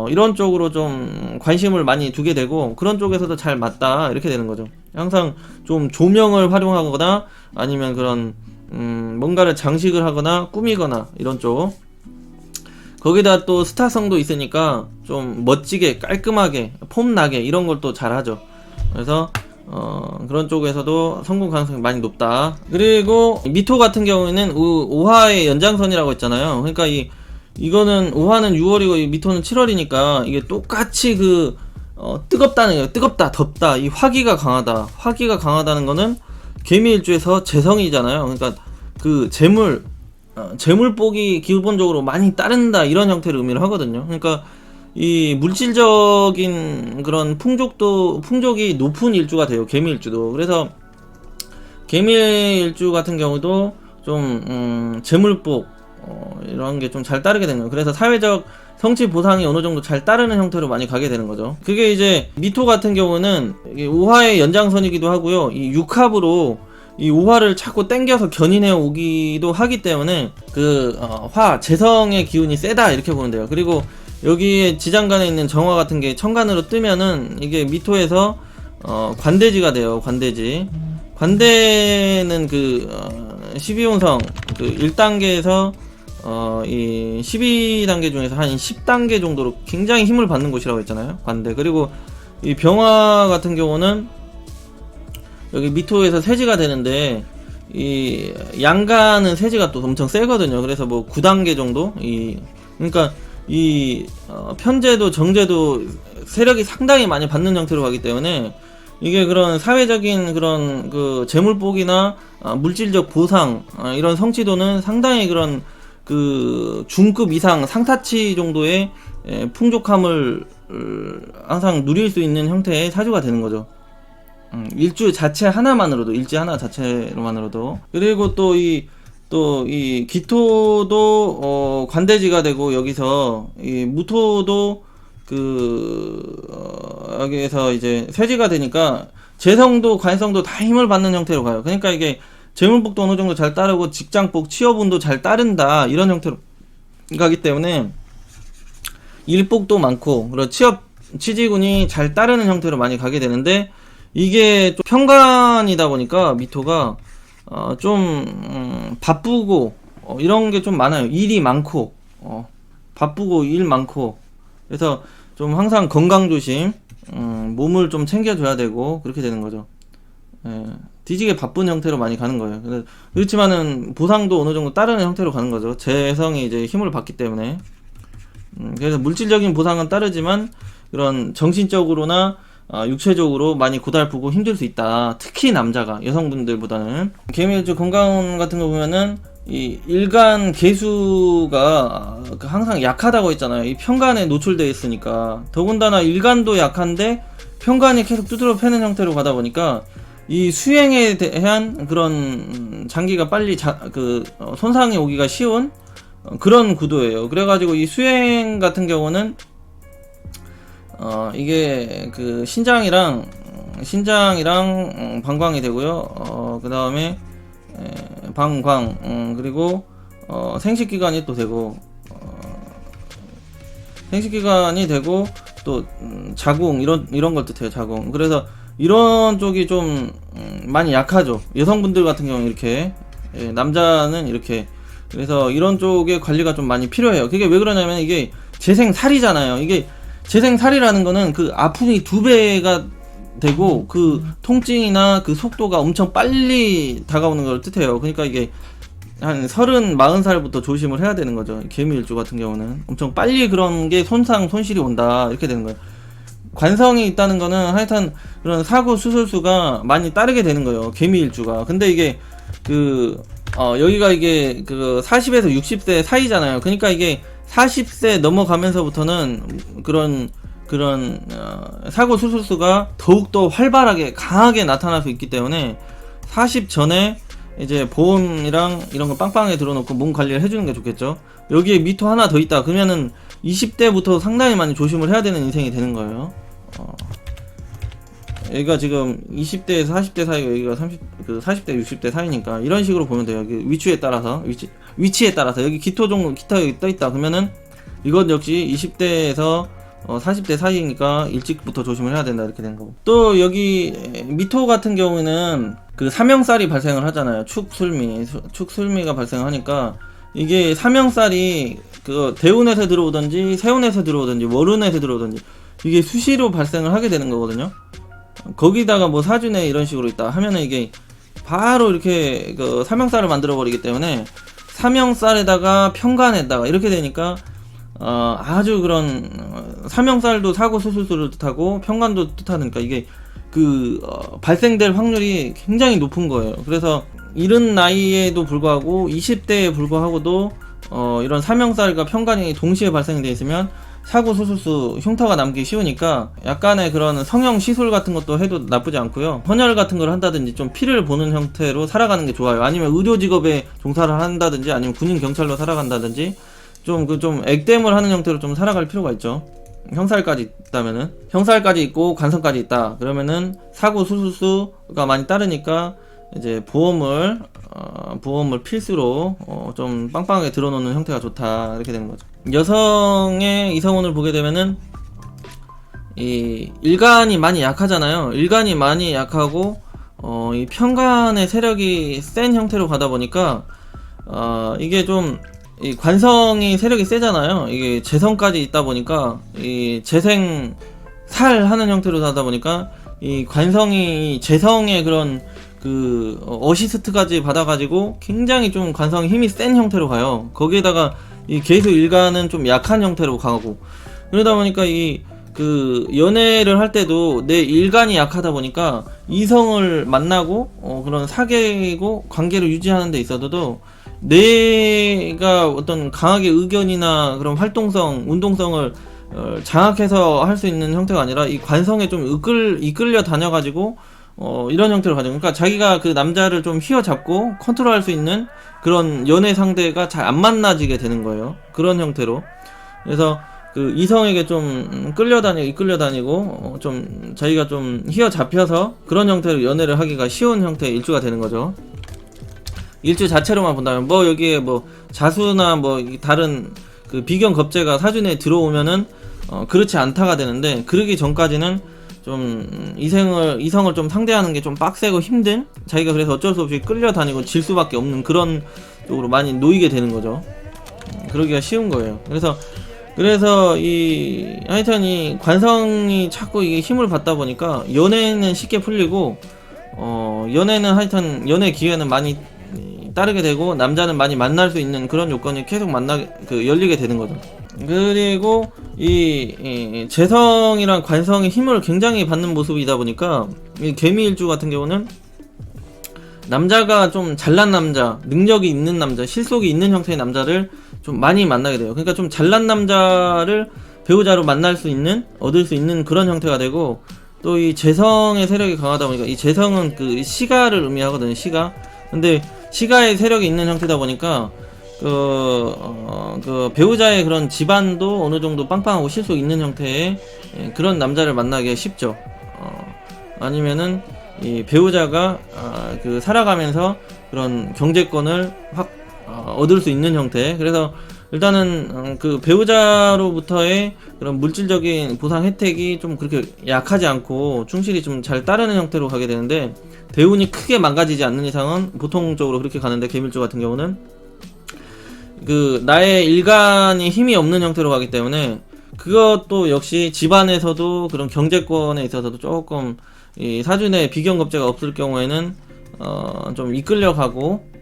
이런 쪽으로 좀 관심을 많이 두게 되고, 그런 쪽에서도 잘 맞다 이렇게 되는 거죠. 항상 좀 조명을 활용하거나 아니면 그런 뭔가를 장식을 하거나 꾸미거나 이런 쪽. 거기다 또 스타성도 있으니까 좀 멋지게 깔끔하게 폼나게 이런 걸 또 잘하죠. 그래서 그런 쪽에서도 성공 가능성이 많이 높다. 그리고 미토 같은 경우에는 오화의 연장선이라고 했잖아요. 그러니까 이거는 오화는 6월이고 미토는 7월이니까 이게 똑같이 뜨겁다는 거예요. 뜨겁다, 덥다. 이 화기가 강하다. 화기가 강하다는 거는 개미일주에서 재성이잖아요. 그러니까 그 재물복이 기본적으로 많이 따른다 이런 형태를 의미를 하거든요. 그러니까 이 물질적인 그런 풍족이 높은 일주가 돼요. 개미일주도. 그래서 개미일주 같은 경우도 좀 재물복 이런 게 좀 잘 따르게 되는 거예요. 그래서 사회적 성취 보상이 어느 정도 잘 따르는 형태로 많이 가게 되는 거죠. 그게 이제 미토 같은 경우는 오화의 연장선이기도 하고요. 이 육합으로 이 오화를 자꾸 땡겨서 견인해 오기도 하기 때문에 재성의 기운이 세다 이렇게 보면 돼요. 그리고 여기에 지장간에 있는 정화 같은 게 천간으로 뜨면은 이게 미토에서 관대지가 돼요. 관대는 12운성 1단계에서 이 12단계 중에서 한 10단계 정도로 굉장히 힘을 받는 곳이라고 했잖아요. 관대. 그리고 이 병화 같은 경우는 여기 미토에서 세지가 되는데, 이 양간은 세지가 또 엄청 세거든요. 그래서 뭐 9단계 정도? 그러니까 편제도 정제도 세력이 상당히 많이 받는 형태로 가기 때문에 이게 그런 사회적인 그런 재물복이나 물질적 보상 이런 성취도는 상당히 그런 중급 이상 상타치 정도의 풍족함을 항상 누릴 수 있는 형태의 사주가 되는 거죠. 일주 자체 하나만으로도, 일지 하나 자체로만으로도. 그리고 또 이 기토도 관대지가 되고, 여기서 이 무토도 여기에서 이제 쇠지가 되니까 재성도 관성도 다 힘을 받는 형태로 가요. 그러니까 이게 재물복도 어느 정도 잘 따르고 직장복, 취업운도 잘 따른다 이런 형태로 가기 때문에 일복도 많고, 그리고 취직운이 잘 따르는 형태로 많이 가게 되는데, 이게 좀 편간이다 보니까 미토가 좀 바쁘고 이런 게 좀 많아요. 일이 많고 바쁘고 일 많고, 그래서 좀 항상 건강 조심, 몸을 좀 챙겨줘야 되고 그렇게 되는 거죠. 뒤지게 바쁜 형태로 많이 가는 거예요. 그렇지만은 보상도 어느 정도 따르는 형태로 가는 거죠. 재성이 이제 힘을 받기 때문에. 그래서 물질적인 보상은 따르지만 그런 정신적으로나 육체적으로 많이 고달프고 힘들 수 있다. 특히 남자가, 여성분들보다는. 개미일주 건강 같은 거 보면은 이 일간 개수가 항상 약하다고 했잖아요. 이 편간에 노출되어 있으니까. 더군다나 일간도 약한데 편간이 계속 두드러 패는 형태로 가다 보니까 이 수행에 대한 그런 장기가 빨리 손상이 오기가 쉬운 그런 구도예요. 그래가지고 이 수행 같은 경우는 이게 그 신장이랑 방광이 되고요. 그 다음에 방광, 그리고 생식기관이 또 되고, 생식기관이 되고 또 자궁, 이런 걸 뜻해요. 자궁. 그래서 이런 쪽이 좀 많이 약하죠. 여성분들 같은 경우는 이렇게, 남자는 이렇게. 그래서 이런 쪽의 관리가 좀 많이 필요해요. 그게 왜 그러냐면 이게 재생살이잖아요. 이게 재생살이라는 거는 그 아픔이 2배가 되고 그 통증이나 그 속도가 엄청 빨리 다가오는 걸 뜻해요. 그러니까 이게 한 30, 40살부터 조심을 해야 되는 거죠. 개미일주 같은 경우는 엄청 빨리 그런 게 손실이 온다, 이렇게 되는 거예요. 관성이 있다는 거는 하여튼 그런 사고 수술수가 많이 따르게 되는 거예요, 개미일주가. 근데 이게 여기가 이게 40에서 60세 사이잖아요. 그러니까 이게 40세 넘어가면서부터는 그런 사고 수술수가 더욱더 활발하게 강하게 나타날 수 있기 때문에 40 전에 이제 보온이랑 이런 거 빵빵하게 들어놓고 몸 관리를 해주는 게 좋겠죠. 여기에 미토 하나 더 있다 그러면은 20대부터 상당히 많이 조심을 해야 되는 인생이 되는 거예요. 여기가 지금 20대에서 40대 사이가 여기가 40대 60대 사이니까 이런 식으로 보면 돼요. 여기 위치에 따라서 여기 기타 여기 떠있다 그러면은 이것 역시 20대에서 40대 사이니까 일찍부터 조심을 해야 된다, 이렇게 된 거고. 또 여기 미토 같은 경우는 그 사명살이 발생을 하잖아요. 축술미가 발생하니까 이게 사명살이 그 대운에서 들어오든지 세운에서 들어오든지 월운에서 들어오든지 이게 수시로 발생을 하게 되는 거거든요. 거기다가 뭐 사준에 이런 식으로 있다 하면은 이게 바로 이렇게 그 사명살을 만들어 버리기 때문에 사명살에다가 편간에다가 이렇게 되니까 아주 그런 사명살도 사고 수술수를 뜻하고 편간도 뜻하니까 이게 발생될 확률이 굉장히 높은 거예요. 그래서 이른 나이에도 불구하고 20대에 불구하고도 이런 사명살과 편간이 동시에 발생되어 있으면 사고 수술수 흉터가 남기 쉬우니까 약간의 그런 성형 시술 같은 것도 해도 나쁘지 않고요. 헌혈 같은 걸 한다든지 좀 피를 보는 형태로 살아가는 게 좋아요. 아니면 의료 직업에 종사를 한다든지 아니면 군인 경찰로 살아간다든지 좀 액땜을 하는 형태로 좀 살아갈 필요가 있죠. 형살까지 있다면은, 형살까지 있고 관성까지 있다 그러면은 사고 수술수가 많이 따르니까 이제 보험을 필수로 좀 빵빵하게 들어놓는 형태가 좋다, 이렇게 되는 거죠. 여성의 이성운을 보게 되면은 이 일간이 많이 약하잖아요. 일간이 많이 약하고 이 편간의 세력이 센 형태로 가다 보니까 이게 좀 이 관성이 세력이 세잖아요. 이게 재성까지 있다 보니까 이 재생 살 하는 형태로 가다 보니까 이 관성이 재성의 그런 어시스트까지 받아가지고 굉장히 좀 관성이 힘이 센 형태로 가요. 거기에다가 이 계수 일간은 좀 약한 형태로 가고, 그러다 보니까 연애를 할 때도 내 일간이 약하다 보니까 이성을 만나고 그런 사귀고 관계를 유지하는 데 있어도 내가 어떤 강하게 의견이나 그런 활동성, 운동성을 장악해서 할 수 있는 형태가 아니라 이 관성에 좀 이끌려 다녀가지고 이런 형태로 가죠. 그러니까 자기가 그 남자를 좀 휘어잡고 컨트롤할 수 있는 그런 연애 상대가 잘 안 만나지게 되는 거예요. 그런 형태로. 그래서 이성에게 좀 이끌려 다니고 좀 자기가 좀 휘어잡혀서 그런 형태로 연애를 하기가 쉬운 형태의 일주가 되는 거죠. 일주 자체로만 본다면 여기에 자수나 다른 비견 겁재가 사준에 들어오면은 그렇지 않다가 되는데, 그러기 전까지는 좀 이성을 좀 상대하는 게 좀 빡세고 힘든, 자기가 그래서 어쩔 수 없이 끌려다니고 질 수밖에 없는 그런 쪽으로 많이 놓이게 되는 거죠. 그러기가 쉬운 거예요. 그래서 이 하여튼 이 관성이 자꾸 이게 힘을 받다 보니까 연애는 쉽게 풀리고 연애는 하여튼 연애 기회는 많이 따르게 되고 남자는 많이 만날 수 있는 그런 요건이 계속 열리게 되는 거죠. 그리고 이 재성이랑 관성의 힘을 굉장히 받는 모습이다 보니까 이 개미일주 같은 경우는 남자가 좀 잘난 남자, 능력이 있는 남자, 실속이 있는 형태의 남자를 좀 많이 만나게 돼요. 그러니까 좀 잘난 남자를 배우자로 만날 수 있는, 얻을 수 있는 그런 형태가 되고, 또 이 재성의 세력이 강하다 보니까, 이 재성은 그 시가를 의미하거든요, 시가. 근데 시가의 세력이 있는 형태다 보니까 그 배우자의 그런 집안도 어느 정도 빵빵하고 실속 있는 형태의 그런 남자를 만나기 쉽죠. 아니면은 이 배우자가 그 살아가면서 그런 경제권을 확 얻을 수 있는 형태. 그래서 일단은 그 배우자로부터의 그런 물질적인 보상 혜택이 좀 그렇게 약하지 않고 충실히 좀 잘 따르는 형태로 가게 되는데, 대운이 크게 망가지지 않는 이상은 보통적으로 그렇게 가는데, 개밀주 같은 경우는 그 나의 일간이 힘이 없는 형태로 가기 때문에 그것도 역시 집안에서도 그런 경제권에 있어서도 조금 이 사주에 비경겁제가 없을 경우에는 좀 이끌려가고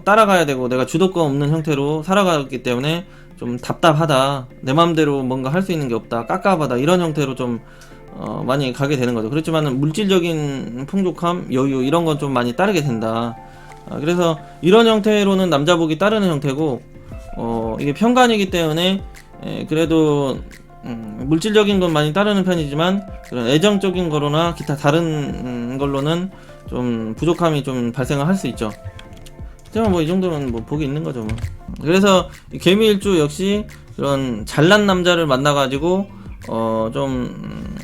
따라가야 되고 내가 주도권 없는 형태로 살아가기 때문에 좀 답답하다, 내 맘대로 뭔가 할 수 있는 게 없다, 깝깝하다, 이런 형태로 좀 많이 가게 되는 거죠. 그렇지만 물질적인 풍족함, 여유 이런 건 좀 많이 따르게 된다. 그래서 이런 형태로는 남자복이 따르는 형태고, 이게 편관이기 때문에 그래도 물질적인 건 많이 따르는 편이지만 그런 애정적인 거로나 기타 다른 걸로는 좀 부족함이 좀 발생을 할 수 있죠. 하지만 뭐 이 정도면 뭐 복이 있는 거죠 뭐. 그래서 이 개미일주 역시 그런 잘난 남자를 만나가지고 좀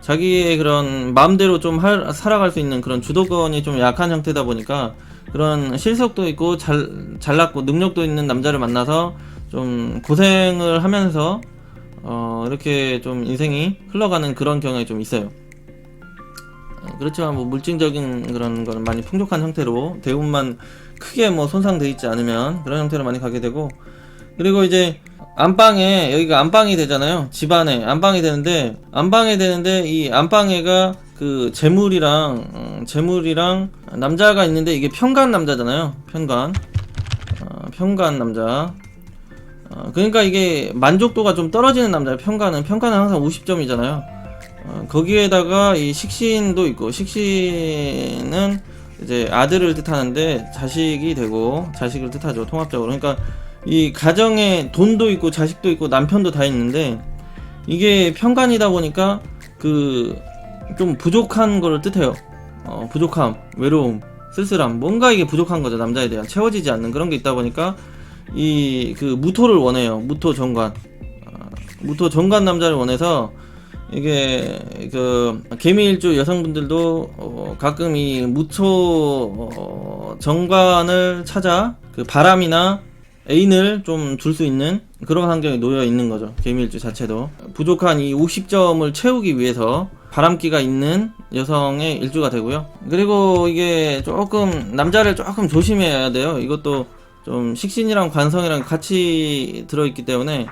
자기의 그런 마음대로 좀 살아갈 수 있는 그런 주도권이 좀 약한 형태다 보니까 그런 실속도 있고 잘났고 능력도 있는 남자를 만나서 좀 고생을 하면서 이렇게 좀 인생이 흘러가는 그런 경향이 좀 있어요. 그렇지만 뭐 물질적인 그런 거는 많이 풍족한 형태로, 대운만 크게 뭐 손상돼 있지 않으면 그런 형태로 많이 가게 되고, 그리고 이제 안방에, 여기가 안방이 되잖아요. 집안에 안방이 되는데 이 안방에가 그 재물이랑 남자가 있는데, 이게 편관 남자잖아요. 편관 남자. 그러니까 이게 만족도가 좀 떨어지는 남자예요. 편관은 항상 50점이잖아요. 거기에다가 이 식신도 있고, 식신은 이제 아들을 뜻하는데 자식이 되고, 자식을 뜻하죠, 통합적으로. 그러니까 이 가정에 돈도 있고 자식도 있고 남편도 다 있는데, 이게 편관이다 보니까 그 좀 부족한 거를 뜻해요. 부족함, 외로움, 쓸쓸함, 뭔가 이게 부족한 거죠. 남자에 대한 채워지지 않는 그런 게 있다 보니까 이 그 무토를 원해요. 무토 정관 남자를 원해서, 이게 그 개미일주 여성분들도 가끔 이 무토 정관을 찾아 그 바람이나 애인을 좀 둘 수 있는 그런 환경에 놓여 있는 거죠. 개미일주 자체도 부족한 이 50점을 채우기 위해서 바람기가 있는 여성의 일주가 되고요. 그리고 이게 조금 남자를 조금 조심해야 돼요. 이것도 좀 식신이랑 관성이랑 같이 들어있기 때문에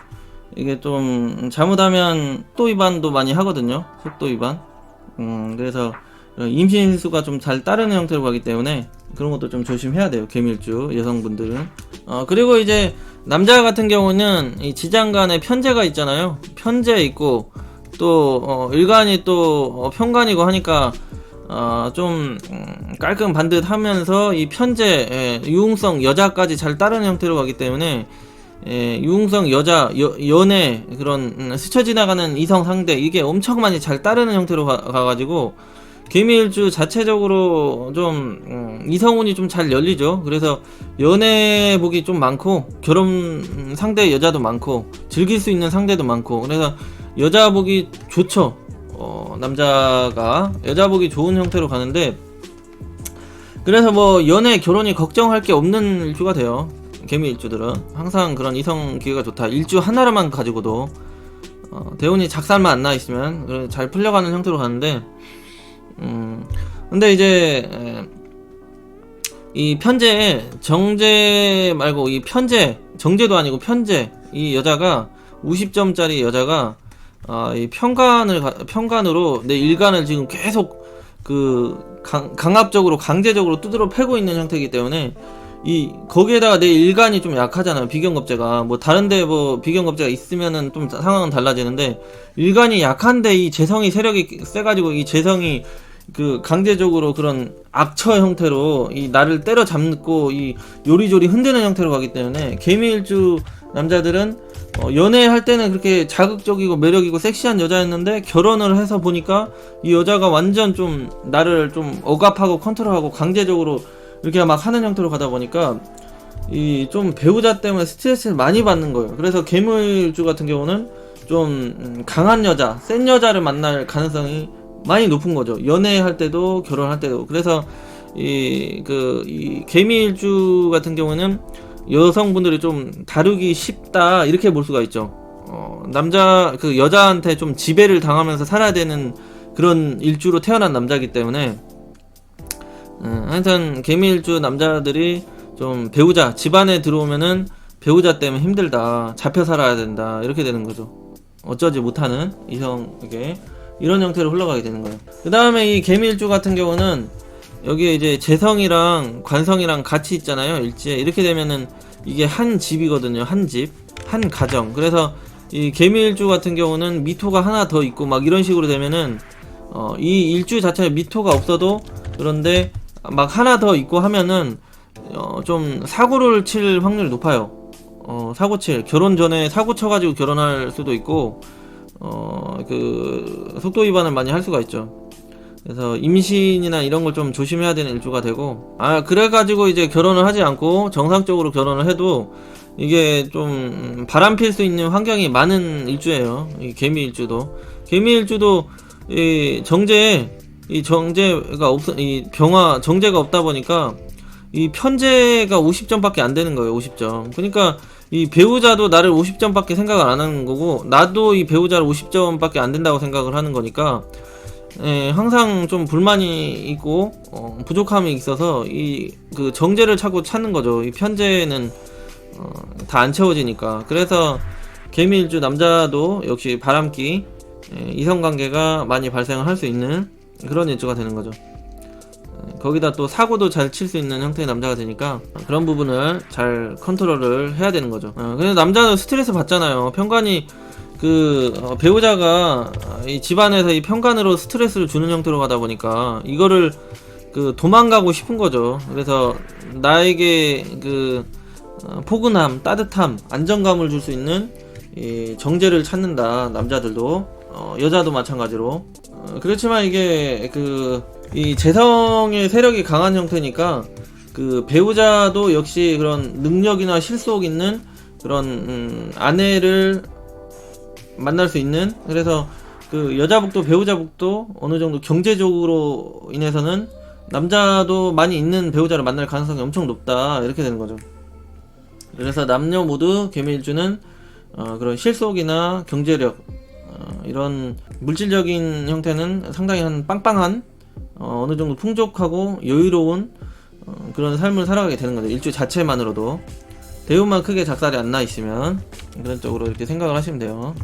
이게 좀 잘못하면 속도 위반도 많이 하거든요. 속도 위반. 그래서 임신 일수가 좀 잘 따르는 형태로 가기 때문에 그런 것도 좀 조심해야 돼요. 개미일주 여성분들은. 그리고 이제 남자 같은 경우는 이 지장간에 편제가 있잖아요. 편제 있고 또 일간이 또 편관이고 하니까 좀 깔끔 반듯하면서 이 편제, 유흥성 여자까지 잘 따르는 형태로 가기 때문에 유흥성 여자, 연애, 그런 스쳐 지나가는 이성 상대, 이게 엄청 많이 잘 따르는 형태로 가가지고 개미일주 자체적으로 좀 이성운이 좀 잘 열리죠. 그래서 연애복이 좀 많고, 결혼 상대 여자도 많고, 즐길 수 있는 상대도 많고, 그래서 여자복이 좋죠. 남자가 여자복이 좋은 형태로 가는데, 그래서 뭐 연애 결혼이 걱정할 게 없는 일주가 돼요. 개미일주들은 항상 그런 이성 기회가 좋다. 일주 하나로만 가지고도 대운이 작살만 안 나 있으면 잘 풀려가는 형태로 가는데, 근데 이제 이 편제, 정제 말고 이 편제, 정제도 아니고 편제, 이 여자가 50점짜리 여자가 이 편간으로 내 일간을 지금 계속 강압적으로 강제적으로 두드러 패고 있는 형태이기 때문에 거기에다가 내 일간이 좀 약하잖아요. 비경겁제가 뭐 다른데 뭐 비경겁제가 있으면은 좀 상황은 달라지는데 일간이 약한데 이 재성이 세력이 세가지고 이 재성이 강제적으로 그런 악처 형태로 이 나를 때려잡고 이 요리조리 흔드는 형태로 가기 때문에 개미일주 남자들은 연애할 때는 그렇게 자극적이고 매력이고 섹시한 여자였는데 결혼을 해서 보니까 이 여자가 완전 좀 나를 좀 억압하고 컨트롤하고 강제적으로 이렇게 막 하는 형태로 가다 보니까 이 좀 배우자 때문에 스트레스를 많이 받는 거예요. 그래서 개미일주 같은 경우는 좀 강한 여자, 센 여자를 만날 가능성이 많이 높은 거죠. 연애할 때도 결혼할 때도. 그래서 이 개미일주 같은 경우는 여성분들이 좀 다루기 쉽다 이렇게 볼 수가 있죠. 여자한테 좀 지배를 당하면서 살아야 되는 그런 일주로 태어난 남자이기 때문에 하여튼 개미일주 남자들이 좀 배우자 집안에 들어오면은 배우자 때문에 힘들다, 잡혀 살아야 된다 이렇게 되는 거죠. 어쩌지 못하는 이성에게 이런 형태로 흘러가게 되는 거예요. 그 다음에 이 개미일주 같은 경우는 여기에 이제 재성이랑 관성이랑 같이 있잖아요. 일지에 이렇게 되면은 이게 한 집이거든요. 한 집, 한 가정. 그래서 이 개미일주 같은 경우는 미토가 하나 더 있고 막 이런 식으로 되면은 이 일주 자체에 미토가 없어도 그런데 막 하나 더 있고 하면은 좀 사고를 칠 확률이 높아요. 결혼 전에 사고 쳐가지고 결혼할 수도 있고 속도 위반을 많이 할 수가 있죠. 그래서 임신이나 이런 걸 좀 조심해야 되는 일주가 되고 그래가지고 이제 결혼을 하지 않고 정상적으로 결혼을 해도 이게 좀 바람필 수 있는 환경이 많은 일주예요. 이 개미일주도 이 정제가 없다 보니까 이 편제가 50점밖에 안 되는 거예요. 50점. 그러니까 이 배우자도 나를 50점밖에 생각을 안 하는 거고 나도 이 배우자를 50점밖에 안 된다고 생각을 하는 거니까 항상 좀 불만이 있고 부족함이 있어서 정제를 자꾸 찾는 거죠. 이 편제는 다 안 채워지니까. 그래서 개미일주 남자도 역시 바람기 이성관계가 많이 발생을 할 수 있는 그런 일주가 되는 거죠. 거기다 또 사고도 잘 칠 수 있는 형태의 남자가 되니까 그런 부분을 잘 컨트롤을 해야 되는 거죠. 근데 남자는 스트레스 받잖아요. 편관이 배우자가 이 집안에서 이 편관으로 스트레스를 주는 형태로 가다 보니까 이거를 도망가고 싶은 거죠. 그래서 나에게 포근함, 따뜻함, 안정감을 줄 수 있는 이 정제를 찾는다. 남자들도 여자도 마찬가지로. 그렇지만 이게 이 재성의 세력이 강한 형태니까 배우자도 역시 그런 능력이나 실속 있는 그런 아내를 만날 수 있는. 그래서 여자복도 배우자복도 어느 정도 경제적으로 인해서는 남자도 많이 있는 배우자를 만날 가능성이 엄청 높다 이렇게 되는 거죠. 그래서 남녀 모두 개미일주는 그런 실속이나 경제력 이런 물질적인 형태는 상당히 한 빵빵한 어느 정도 풍족하고 여유로운 그런 삶을 살아가게 되는 거죠. 일주 자체만으로도 대운만 크게 작살이 안 나 있으면 그런 쪽으로 이렇게 생각을 하시면 돼요.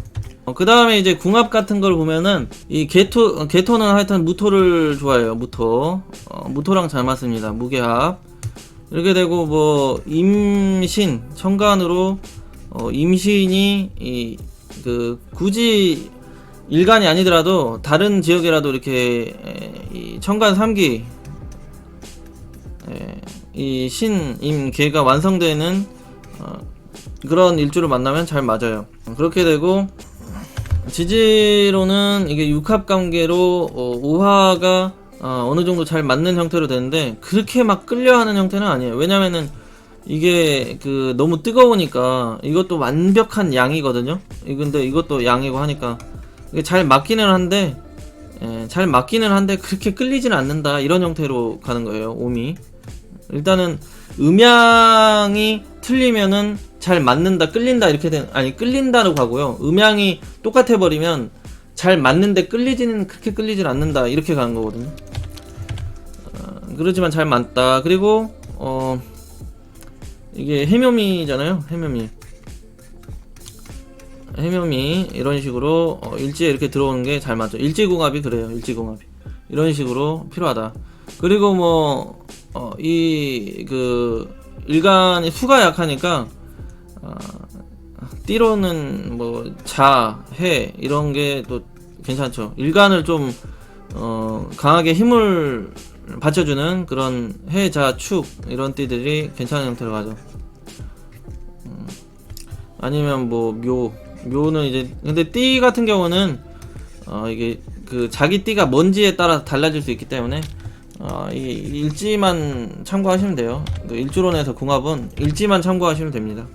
그 다음에 이제 궁합 같은 걸 보면은 이 개토는 하여튼 무토를 좋아해요. 무토랑 잘 맞습니다. 무게합 이렇게 되고 뭐 임신 천간으로 임신이 굳이 일간이 아니더라도 다른 지역이라도 이렇게 이 천간 3기 이 신임계가 완성되는 그런 일주를 만나면 잘 맞아요. 그렇게 되고 지지로는 이게 육합관계로 오화가 어느 정도 잘 맞는 형태로 되는데 그렇게 막 끌려하는 형태는 아니에요. 왜냐면은 이게 너무 뜨거우니까 이것도 완벽한 양이거든요. 근데 이것도 양이고 하니까 이게 잘 맞기는 한데 그렇게 끌리지는 않는다 이런 형태로 가는 거예요. 오미 일단은 음양이 틀리면은 잘 맞는다 끌린다 이렇게 끌린다로 가고요. 음양이 똑같아 버리면 잘 맞는데 그렇게 끌리진 않는다 이렇게 가는 거거든요. 그렇지만 잘 맞다. 그리고 이게 해묘미잖아요. 해묘미 이런 식으로 일지에 이렇게 들어오는 게 잘 맞죠. 일지궁합이 그래요. 일지궁합이 이런 식으로 필요하다. 그리고 뭐 이 그 일간이 수가 약하니까 띠로는 뭐 자, 해 이런 게 또 괜찮죠. 일간을 좀 강하게 힘을 받쳐주는 그런 해, 자, 축 이런 띠들이 괜찮은 형태로 가죠. 아니면 뭐 묘는 이제 근데 띠 같은 경우는 이게 그 자기 띠가 뭔지에 따라 달라질 수 있기 때문에 이 일지만 참고하시면 돼요. 그 일주론에서 궁합은 일지만 참고하시면 됩니다.